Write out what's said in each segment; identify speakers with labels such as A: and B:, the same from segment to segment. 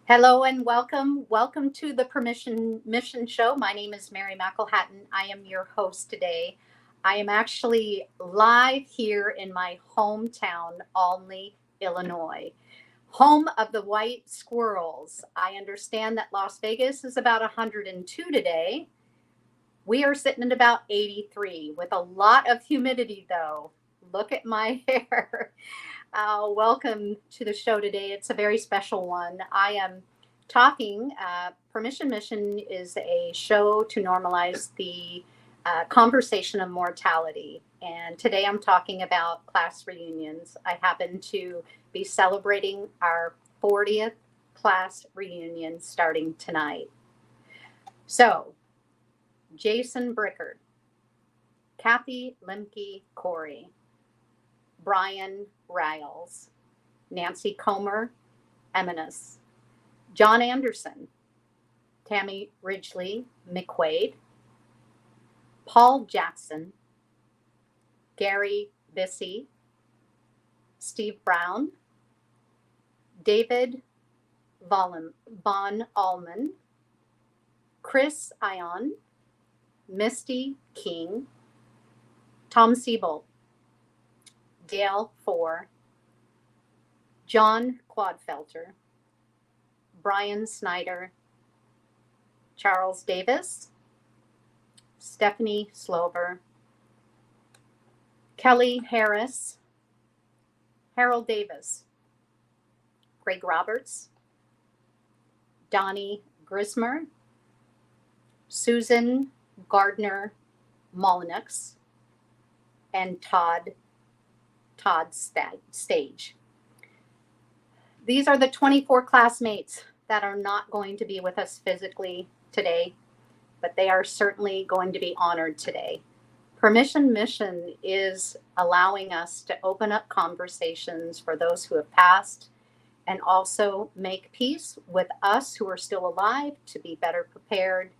A: Hello and welcome. Welcome to the Permission Mission Show. My name is Mary McElhatton. I am your host today. I am actually live here in my hometown, Olney, Illinois, home of the white squirrels. I understand that Las Vegas is about 102 today. We are sitting at about 83 with a lot of humidity, though. Look at my hair. Welcome to the show today. It's a very special one. I am talking. Permission Mission is a show to normalize the conversation of mortality. And today I'm talking about class reunions. I happen to be celebrating our 40th class reunion starting tonight. So, Jason Brickard, Kathy Lemke Corey, Brian Riles, Nancy Comer Eminis, John Anderson, Tammy Ridgely McQuaid, Paul Jackson, Gary Bissey, Steve Brown, David Von Allman, Chris Ion, Misty King, Tom Siebold, Dale Four, John Quadfelter, Brian Snyder, Charles Davis, Stephanie Slover, Kelly Harris, Harold Davis, Greg Roberts, Donnie Grismer, Susan Gardner Molyneux, and Todd Stage. These are the 24 classmates that are not going to be with us physically today, but they are certainly going to be honored today. Permission Mission is allowing us to open up conversations for those who have passed and also make peace with us who are still alive to be better prepared,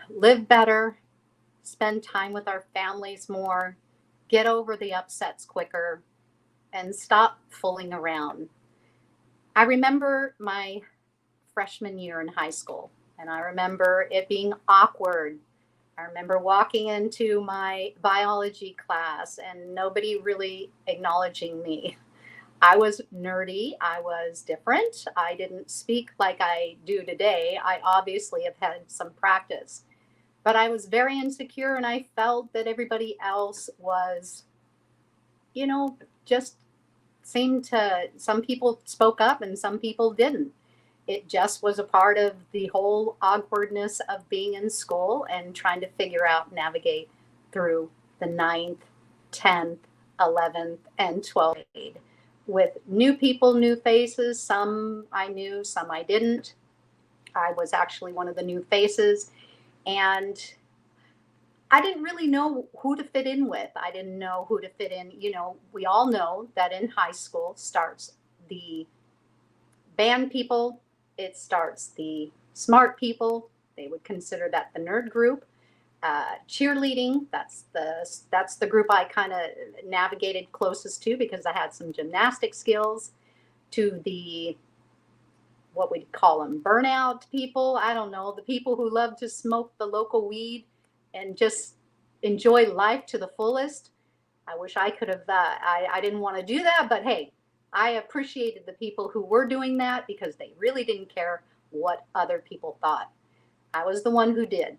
A: live better, spend time with our families more, get over the upsets quicker, and stop fooling around. I remember my freshman year in high school, and I remember it being awkward. I remember walking into my biology class and nobody really acknowledging me. I was nerdy. I was different. I didn't speak like I do today. I obviously have had some practice, but I was very insecure and I felt that everybody else was, just seemed to, some people spoke up and some people didn't. It just was a part of the whole awkwardness of being in school and trying to figure out, navigate through the ninth, 10th, 11th, and 12th grade with new people, new faces. Some I knew, some I didn't. I was actually one of the new faces. And I didn't really know who to fit in with. I didn't know who to fit in. We all know that in high school starts the band people, it starts the smart people. They would consider that the nerd group. Cheerleading, that's the group I kind of navigated closest to because I had some gymnastic skills. To the, what we'd call them, burnout people. I don't know, the people who love to smoke the local weed and just enjoy life to the fullest. I wish I could have, I didn't want to do that, but hey, I appreciated the people who were doing that because they really didn't care what other people thought. I was the one who did.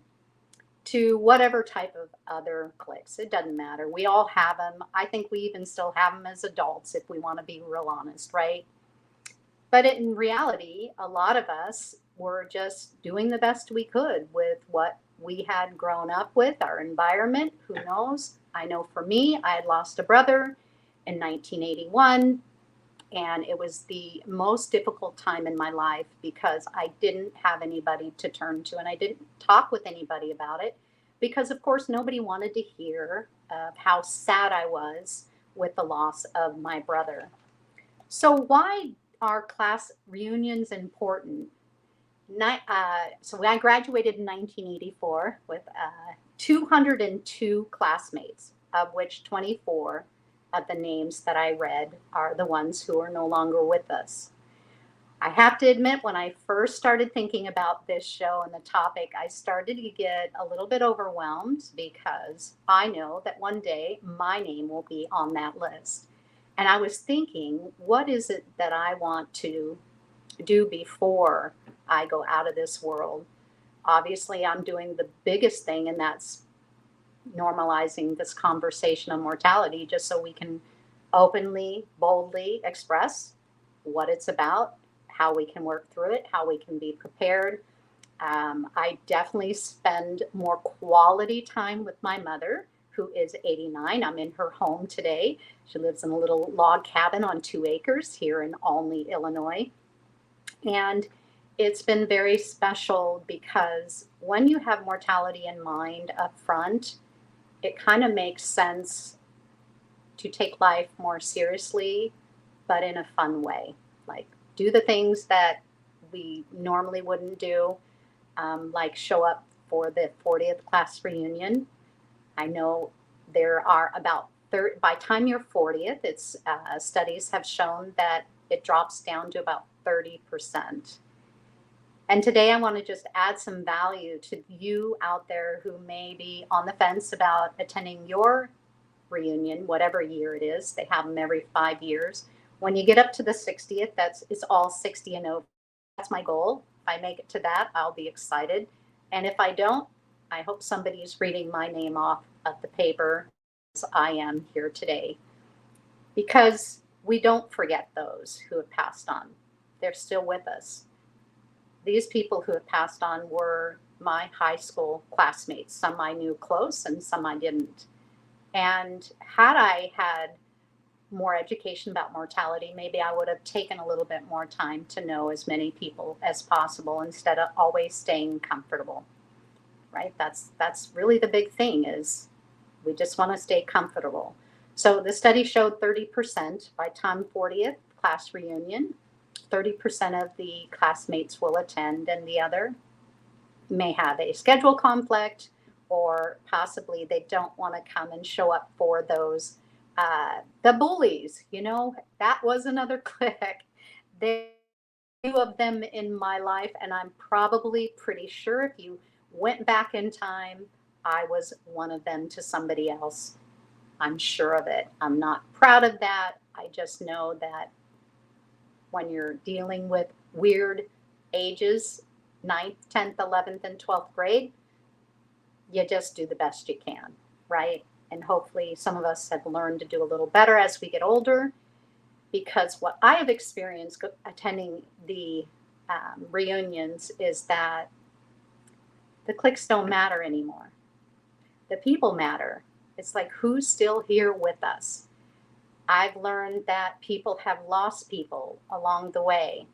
A: To whatever type of other cliques, it doesn't matter. We all have them. I think we even still have them as adults if we want to be real honest, right? But in reality, a lot of us were just doing the best we could with what we had grown up with, our environment. Who knows? I know for me, I had lost a brother in 1981, and it was the most difficult time in my life because I didn't have anybody to turn to, and I didn't talk with anybody about it because, of course, nobody wanted to hear how sad I was with the loss of my brother. So why are class reunions important? So I graduated in 1984 with 202 classmates, of which 24 of the names that I read are the ones who are no longer with us. I have to admit, when I first started thinking about this show and the topic, I started to get a little bit overwhelmed because I know that one day my name will be on that list. And I was thinking, what is it that I want to do before I go out of this world? Obviously, I'm doing the biggest thing, and that's normalizing this conversation on mortality just so we can openly, boldly express what it's about, how we can work through it, how we can be prepared. I definitely spend more quality time with my mother, who is 89. I'm in her home today. She lives in a little log cabin on 2 acres here in Olney, Illinois. And it's been very special because when you have mortality in mind up front, it kind of makes sense to take life more seriously, but in a fun way. Like, do the things that we normally wouldn't do, like show up for the 40th class reunion. I know there are about 30, by time you're 40th, it's studies have shown that it drops down to about 30%. And today I want to just add some value to you out there who may be on the fence about attending your reunion, whatever year it is. They have them every 5 years. When you get up to the 60th, it's all 60 and over. That's my goal. If I make it to that, I'll be excited. And if I don't, I hope somebody is reading my name off of the paper as I am here today. Because we don't forget those who have passed on. They're still with us. These people who have passed on were my high school classmates. Some I knew close and some I didn't. And had I had more education about mortality, maybe I would have taken a little bit more time to know as many people as possible instead of always staying comfortable, right? That's really the big thing, is we just want to stay comfortable. So the study showed 30% by time 40th class reunion, 30% of the classmates will attend, and the other may have a schedule conflict, or possibly they don't want to come and show up for those the bullies. That was another clique. There are few of them in my life, and I'm probably pretty sure if you went back in time, I was one of them to somebody else. I'm sure of it. I'm not proud of that. I just know that when you're dealing with weird ages, 9th, 10th, 11th, and 12th grade, you just do the best you can, right? And hopefully some of us have learned to do a little better as we get older, because what I have experienced attending the reunions is that the cliques don't matter anymore. The people matter. It's like, who's still here with us? I've learned that people have lost people along the way,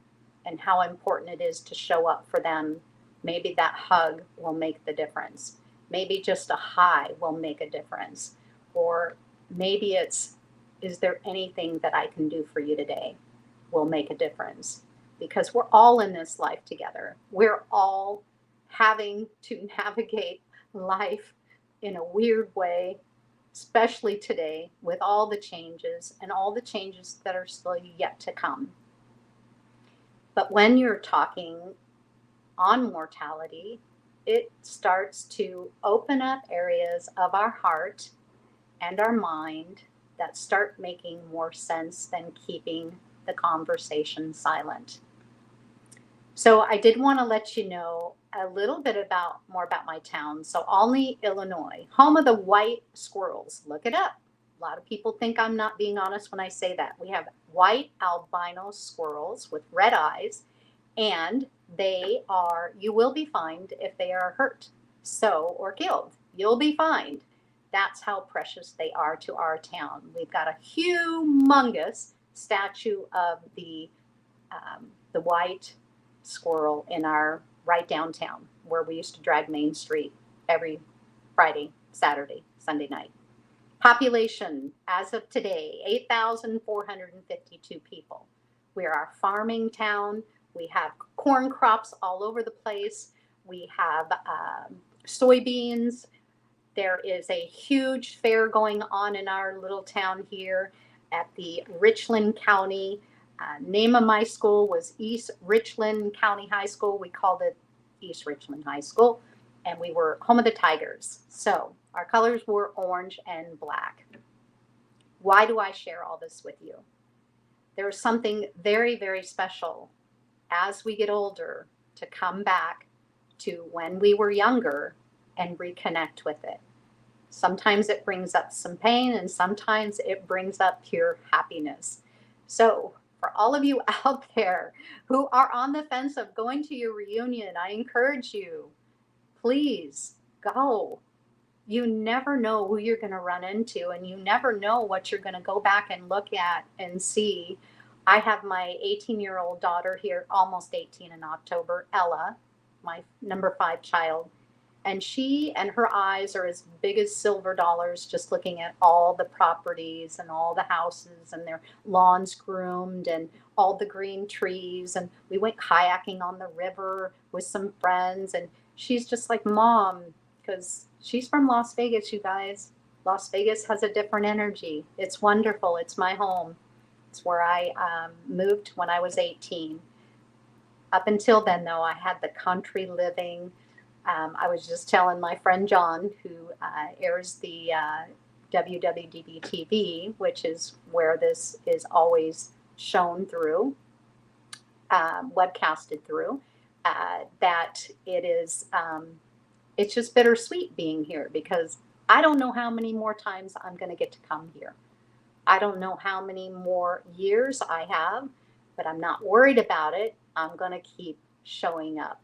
A: and how important it is to show up for them. Maybe that hug will make the difference. Maybe just a hi will make a difference. Or maybe it's, is there anything that I can do for you today? Will make a difference. Because we're all in this life together. We're all having to navigate life in a weird way, especially today with all the changes and all the changes that are still yet to come. But when you're talking on mortality, it starts to open up areas of our heart and our mind that start making more sense than keeping the conversation silent. So I did want to let you know a little bit more about my town. So Olney, Illinois, home of the white squirrels. Look it up. A lot of people think I'm not being honest when I say that. We have white albino squirrels with red eyes, and you will be fined if they are hurt, or killed. You'll be fined. That's how precious they are to our town. We've got a humongous statue of the white squirrel in our right downtown, where we used to drag Main Street every Friday, Saturday, Sunday night. Population as of today, 8,452 people. We are a farming town. We have corn crops all over the place. We have soybeans. There is a huge fair going on in our little town here at the Richland County Name of my school was East Richland County High School. We called it East Richland High School, and we were home of the Tigers. So our colors were orange and black. Why do I share all this with you? There's something very, very special as we get older to come back to when we were younger and reconnect with it. Sometimes it brings up some pain, and sometimes it brings up pure happiness. So for all of you out there who are on the fence of going to your reunion, I encourage you, please go. You never know who you're going to run into, and you never know what you're going to go back and look at and see. I have my 18-year-old daughter here, almost 18 in October, Ella, my number 5 child. And she and her eyes are as big as silver dollars, just looking at all the properties and all the houses and their lawns groomed and all the green trees. And we went kayaking on the river with some friends. And she's just like, Mom, because she's from Las Vegas, you guys. Las Vegas has a different energy. It's wonderful. It's my home. It's where I moved when I was 18. Up until then, though, I had the country living. I was just telling my friend John, who airs the WWDBTV, which is where this is always shown through, webcasted through, that it is, it's just bittersweet being here, because I don't know how many more times I'm going to get to come here. I don't know how many more years I have, but I'm not worried about it. I'm going to keep showing up.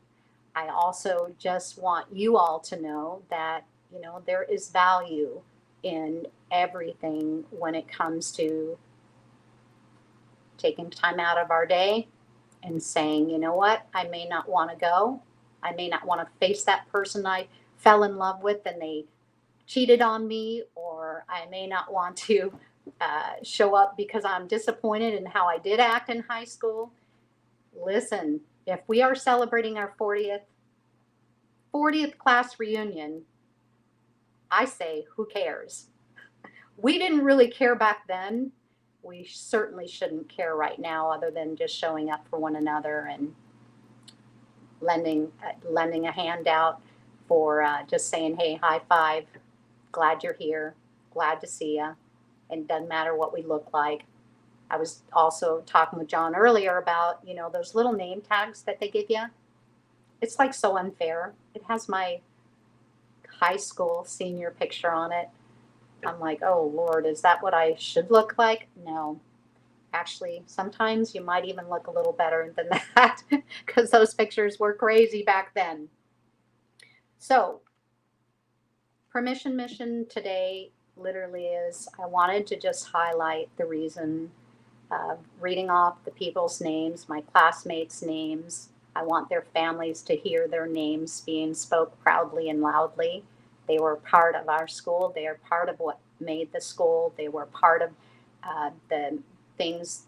A: I also just want you all to know that, you know, there is value in everything when it comes to taking time out of our day and saying, you know what, I may not want to go. I may not want to face that person I fell in love with and they cheated on me, or I may not want to show up because I'm disappointed in how I did act in high school. Listen, if we are celebrating our 40th class reunion, I say, who cares? We didn't really care back then. We certainly shouldn't care right now, other than just showing up for one another and lending a hand out, for just saying, hey, high five, glad you're here, glad to see you. And it doesn't matter what we look like. I was also talking with John earlier about, you know, those little name tags that they give you. It's like so unfair. It has my high school senior picture on it. I'm like, oh Lord, is that what I should look like? No. Actually, sometimes you might even look a little better than that, because those pictures were crazy back then. So, Permission Mission today literally is, I wanted to just highlight the reason, reading off the people's names, my classmates' names. I want their families to hear their names being spoke proudly and loudly. They were part of our school. They are part of what made the school. They were part of the things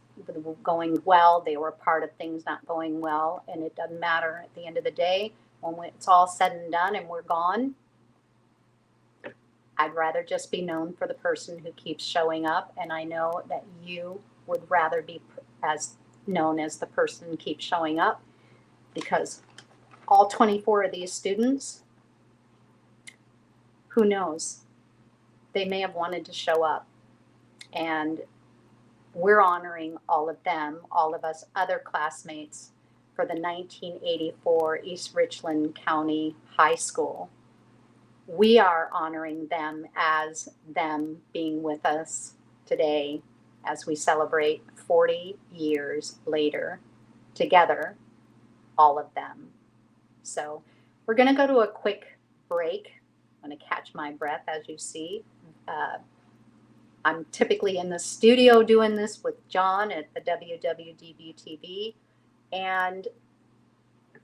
A: going well. They were part of things not going well. And it doesn't matter at the end of the day, when it's all said and done and we're gone. I'd rather just be known for the person who keeps showing up. And I know that you would rather be as known as the person who keeps showing up, because all 24 of these students, who knows, they may have wanted to show up. And we're honoring all of them, all of us other classmates, for the 1984 East Richland County High School. We are honoring them as them being with us today as we celebrate 40 years later together, all of them. So we're going to go to a quick break. I'm going to catch my breath, as you see. I'm typically in the studio doing this with John at the WWDBTV, and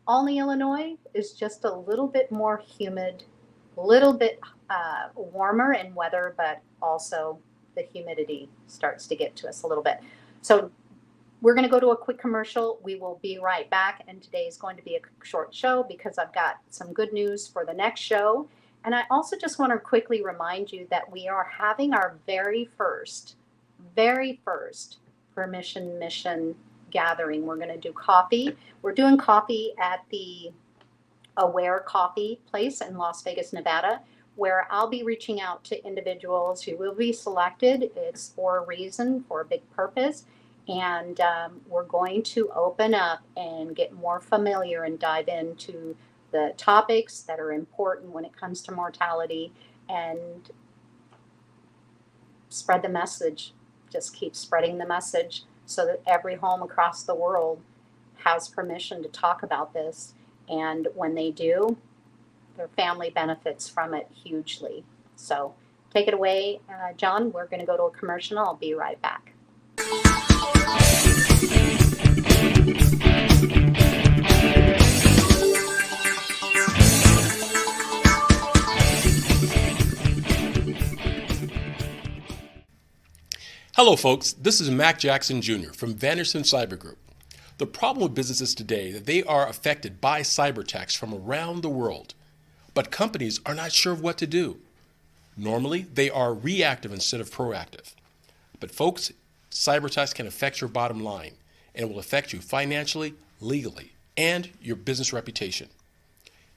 A: Olney, Illinois is just a little bit more humid, a little bit warmer in weather, but also the humidity starts to get to us a little bit. So we're going to go to a quick commercial. We will be right back, and today is going to be a short show because I've got some good news for the next show. And I also just want to quickly remind you that we are having our very first Permission Mission gathering. We're going to do coffee. We're doing coffee at the Aware Coffee place in Las Vegas, Nevada, where I'll be reaching out to individuals who will be selected. It's for a reason, for a big purpose. And we're going to open up and get more familiar and dive into the topics that are important when it comes to mortality and spread the message. Just keep spreading the message so that every home across the world has permission to talk about this. And when they do, their family benefits from it hugely. So take it away, John. We're going to go to a commercial. I'll be right back.
B: Hello folks, this is Mac Jackson Jr. from Vanderson Cyber Group. The problem with businesses today is that they are affected by cyber attacks from around the world, but companies are not sure of what to do. Normally, they are reactive instead of proactive. But folks, cyber attacks can affect your bottom line, and it will affect you financially, legally, and your business reputation.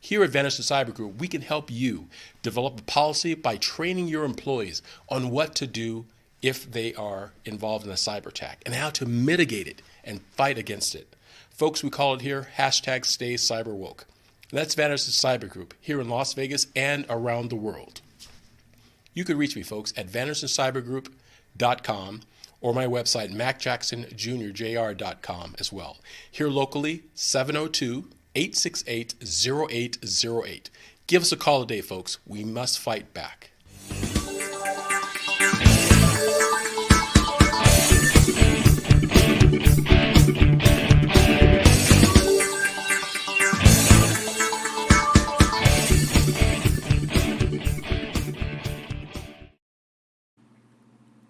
B: Here at Vanderson Cyber Group, we can help you develop a policy by training your employees on what to do if they are involved in a cyber attack and how to mitigate it and fight against it. Folks, we call it here #StayCyberWoke. That's Vanderson Cyber Group here in Las Vegas and around the world. You can reach me, folks, at VandersonCyberGroup.com or my website, MacJacksonJr.com as well. Here locally, 702-868-0808. Give us a call today, folks. We must fight back.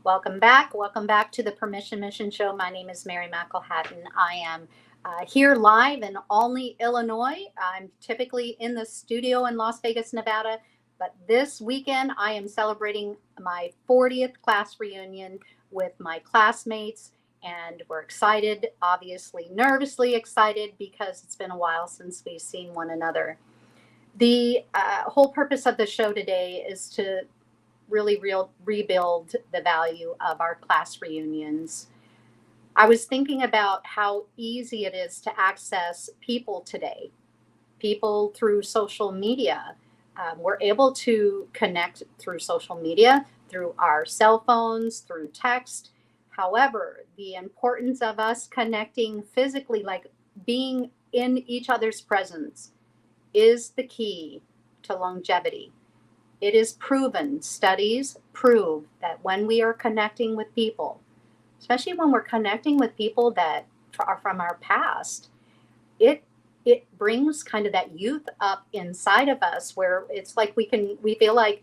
A: Welcome back. Welcome back to the Permission Mission Show. My name is Mary McElhatton. I am here live in Olney, Illinois. I'm typically in the studio in Las Vegas, Nevada, but this weekend I am celebrating my 40th class reunion with my classmates, and we're excited, obviously nervously excited, because it's been a while since we've seen one another. The whole purpose of the show today is to really rebuild the value of our class reunions. I was thinking about how easy it is to access people today. People through social media. We're able to connect through social media, through our cell phones, through text. However, the importance of us connecting physically, like being in each other's presence, is the key to longevity. It is proven, studies prove that when we are connecting with people, especially when we're connecting with people that are from our past, it brings kind of that youth up inside of us, where it's like we feel like,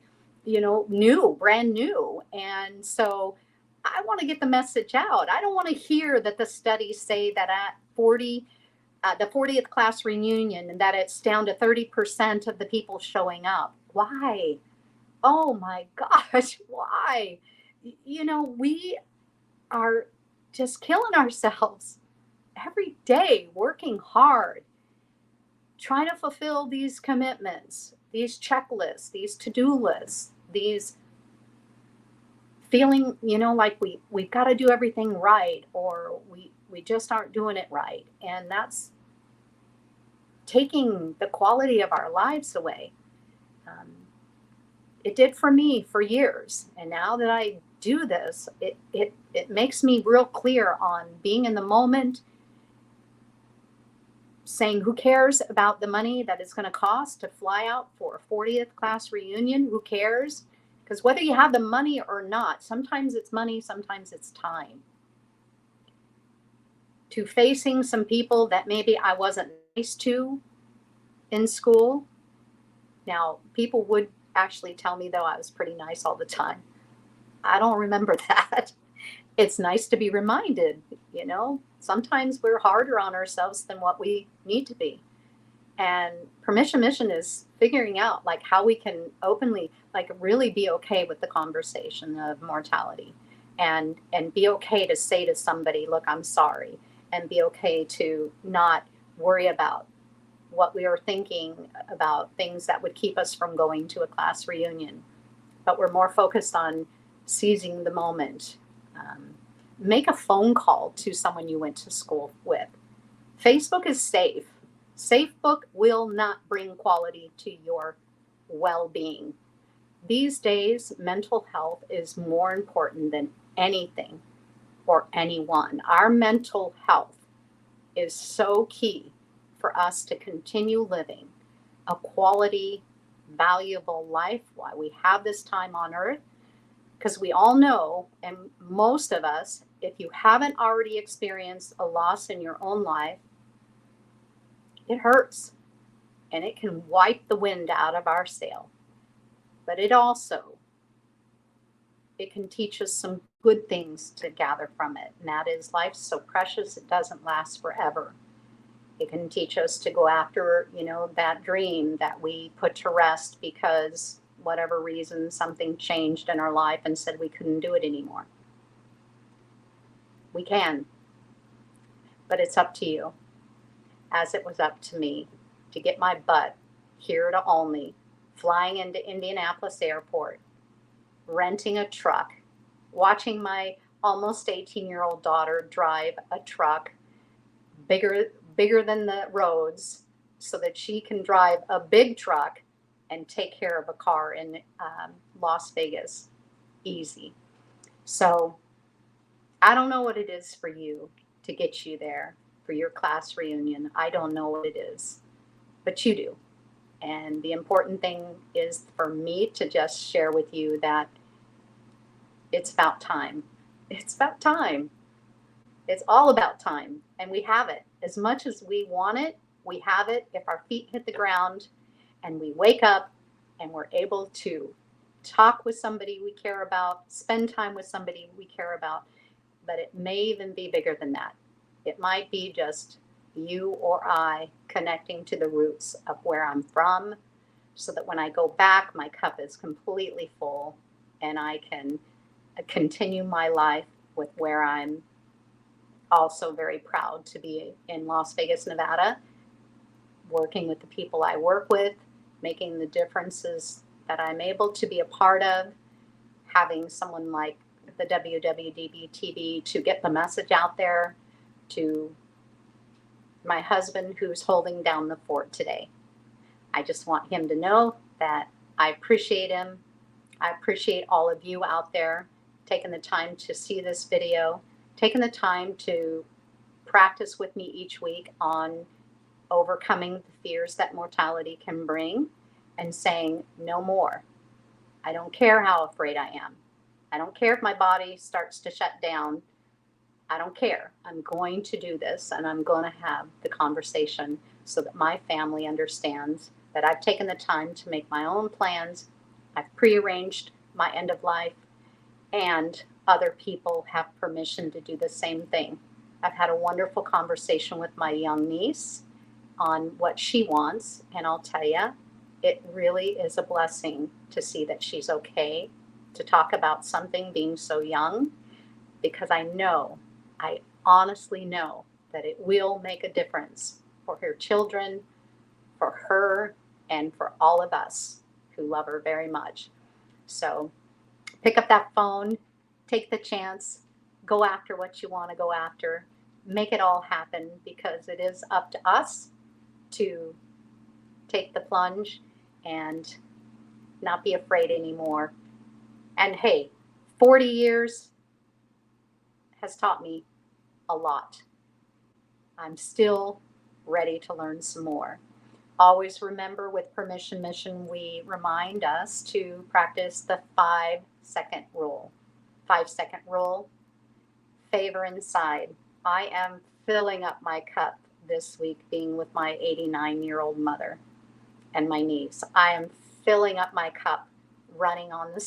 A: brand new. And so I want to get the message out. I don't want to hear that the studies say that at the 40th class reunion, and that it's down to 30% of the people showing up. Why? Oh my gosh, why? We are just killing ourselves every day, working hard, trying to fulfill these commitments, these checklists, these to-do lists, these feeling, like we've got to do everything right, or we just aren't doing it right. And that's taking the quality of our lives away. It did for me for years. And now that I do this, it makes me real clear on being in the moment, saying who cares about the money that it's going to cost to fly out for a 40th class reunion? Who cares? Because whether you have the money or not, sometimes it's money, sometimes it's time. To facing some people that maybe I wasn't nice to in school. Now, people would actually tell me, though, I was pretty nice all the time. I don't remember that. It's nice to be reminded, sometimes we're harder on ourselves than what we need to be. And Permission Mission is figuring out like how we can openly, like really be okay with the conversation of mortality, and be okay to say to somebody, look, I'm sorry. and be okay to not worry about what we were thinking about things that would keep us from going to a class reunion. But we're more focused on seizing the moment. Um, Make a phone call to someone you went to school with. Facebook is safe. SafeBook will not bring quality to your well being. These days, mental health is more important than anything or anyone. Our mental health is so key for us to continue living a quality, valuable life while we have this time on earth. Because we all know, and most of us, if you haven't already experienced a loss in your own life, it hurts and it can wipe the wind out of our sail. But it can teach us some good things to gather from it. And that is, life's so precious, it doesn't last forever. It can teach us to go after, that dream that we put to rest because whatever reason something changed in our life and said we couldn't do it anymore. We can, but it's up to you, as it was up to me, to get my butt here to Olney, flying into Indianapolis Airport, renting a truck, watching my almost 18-year-old daughter drive a truck bigger than the roads so that she can drive a big truck and take care of a car in Las Vegas. Easy. So I don't know what it is for you to get you there for your class reunion. I don't know what it is, but you do. And the important thing is for me to just share with you that it's about time. It's about time. It's all about time. And we have it. As much as we want it, we have it if our feet hit the ground and we wake up and we're able to talk with somebody we care about, spend time with somebody we care about. But it may even be bigger than that. It might be just you or I connecting to the roots of where I'm from so that when I go back, my cup is completely full and I can continue my life with where I'm also very proud to be in Las Vegas, Nevada, working with the people I work with, making the differences that I'm able to be a part of, having someone like the WWDBTV to get the message out there, to my husband who's holding down the fort today. I just want him to know that I appreciate him. I appreciate all of you out there taking the time to see this video, taking the time to practice with me each week on overcoming the fears that mortality can bring and saying no more. I don't care how afraid I am. I don't care if my body starts to shut down. I don't care. I'm going to do this and I'm going to have the conversation so that my family understands that I've taken the time to make my own plans. I've prearranged my end of life and other people have permission to do the same thing. I've had a wonderful conversation with my young niece on what she wants, and I'll tell you, it really is a blessing to see that she's okay to talk about something being so young, because I honestly know that it will make a difference for her children, for her, and for all of us who love her very much. So pick up that phone, take the chance, go after what you want to go after, make it all happen, because it is up to us to take the plunge and not be afraid anymore. And hey, 40 years has taught me a lot. I'm still ready to learn some more. Always remember, with Permission Mission, we remind us to practice the 5-second rule. 5-second rule, favor inside. I am filling up my cup this week being with my 89-year-old mother and my niece. I am filling up my cup running on the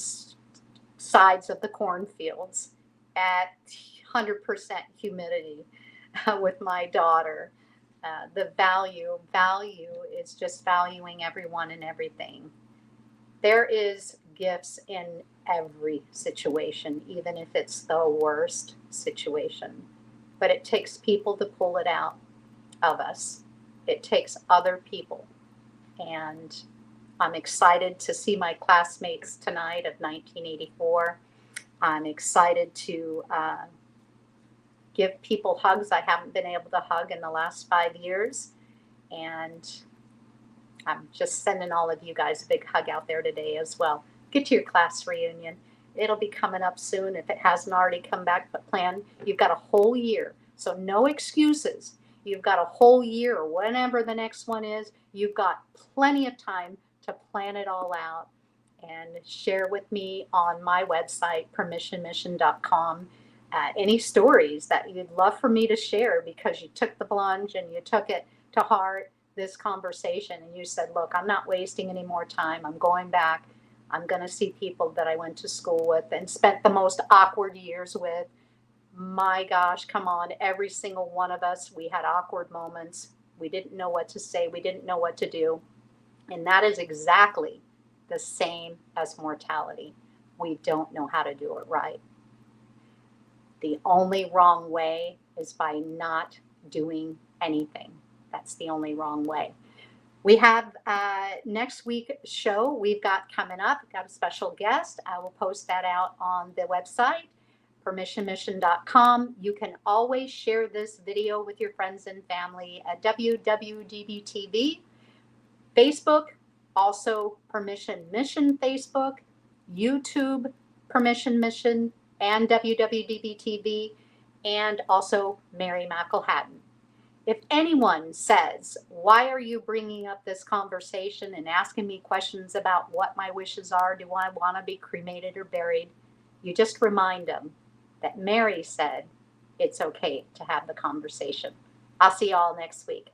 A: sides of the cornfields at 100% humidity with my daughter. The value is just valuing everyone and everything. There is gifts in every situation, even if it's the worst situation. but it takes people to pull it out of us. It takes other people. And I'm excited to see my classmates tonight of 1984. I'm excited to give people hugs I haven't been able to hug in the last 5 years. And I'm just sending all of you guys a big hug out there today as well. Get to your class reunion. It'll be coming up soon if it hasn't already come back, but plan. You've got a whole year, so no excuses. You've got a whole year, or whenever the next one is. You've got plenty of time to plan it all out and share with me on my website, permissionmission.com, any stories that you'd love for me to share because you took the plunge and you took it to heart, this conversation, and you said, look, I'm not wasting any more time. I'm going back. I'm going to see people that I went to school with and spent the most awkward years with. My gosh, come on. Every single one of us, we had awkward moments. We didn't know what to say. We didn't know what to do. And that is exactly the same as mortality. We don't know how to do it right. The only wrong way is by not doing anything. That's the only wrong way. We have next week's show we've got coming up. We've got a special guest. I will post that out on the website, permissionmission.com. You can always share this video with your friends and family at WWDBTV, Facebook, also Permission Mission Facebook, YouTube, Permission Mission, and WWDBTV, and also Mary McElhatton. If anyone says, why are you bringing up this conversation and asking me questions about what my wishes are? Do I want to be cremated or buried? You just remind them that Mary said it's okay to have the conversation. I'll see you all next week.